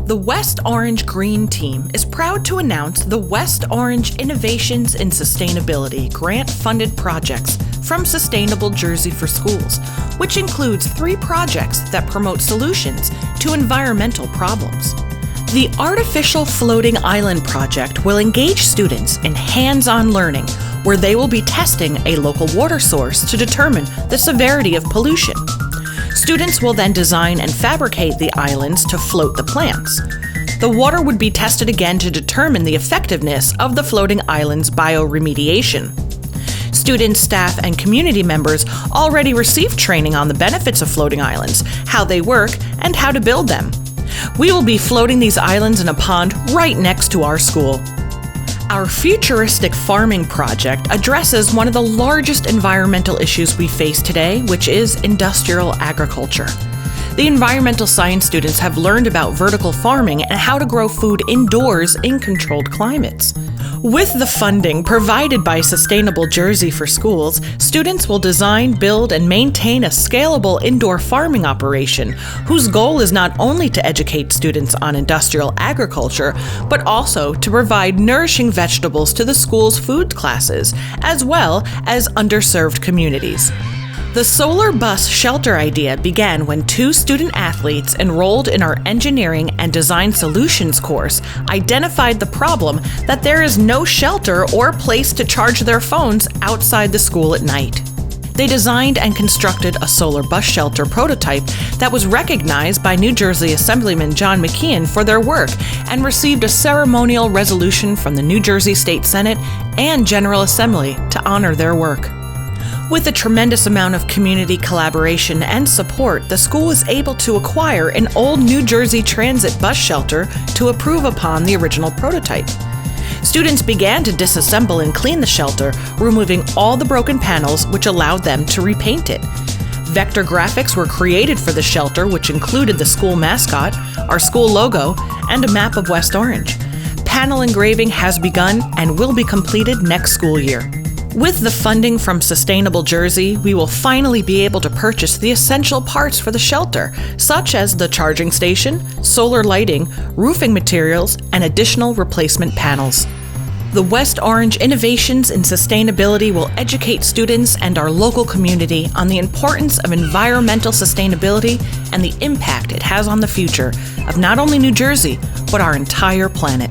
The West Orange Green Team is proud to announce the West Orange Innovations in Sustainability grant-funded projects from Sustainable Jersey for Schools, which includes 3 projects that promote solutions to environmental problems. The Artificial Floating Island Project will engage students in hands-on learning, where they will be testing a local water source to determine the severity of pollution. Students will then design and fabricate the islands to float the plants. The water would be tested again to determine the effectiveness of the floating islands' bioremediation. Students, staff, and community members already received training on the benefits of floating islands, how they work, and how to build them. We will be floating these islands in a pond right next to our school. Our futuristic farming project addresses one of the largest environmental issues we face today, which is industrial agriculture. The environmental science students have learned about vertical farming and how to grow food indoors in controlled climates. With the funding provided by Sustainable Jersey for Schools, students will design, build, and maintain a scalable indoor farming operation whose goal is not only to educate students on industrial agriculture, but also to provide nourishing vegetables to the school's food classes, as well as underserved communities. The solar bus shelter idea began when 2 student athletes enrolled in our Engineering and Design Solutions course identified the problem that there is no shelter or place to charge their phones outside the school at night. They designed and constructed a solar bus shelter prototype that was recognized by New Jersey Assemblyman John McKeon for their work and received a ceremonial resolution from the New Jersey State Senate and General Assembly to honor their work. With a tremendous amount of community collaboration and support, the school was able to acquire an old New Jersey Transit bus shelter to improve upon the original prototype. Students began to disassemble and clean the shelter, removing all the broken panels, which allowed them to repaint it. Vector graphics were created for the shelter, which included the school mascot, our school logo, and a map of West Orange. Panel engraving has begun and will be completed next school year. With the funding from Sustainable Jersey, we will finally be able to purchase the essential parts for the shelter, such as the charging station, solar lighting, roofing materials, and additional replacement panels. The West Orange Innovations in Sustainability will educate students and our local community on the importance of environmental sustainability and the impact it has on the future of not only New Jersey, but our entire planet.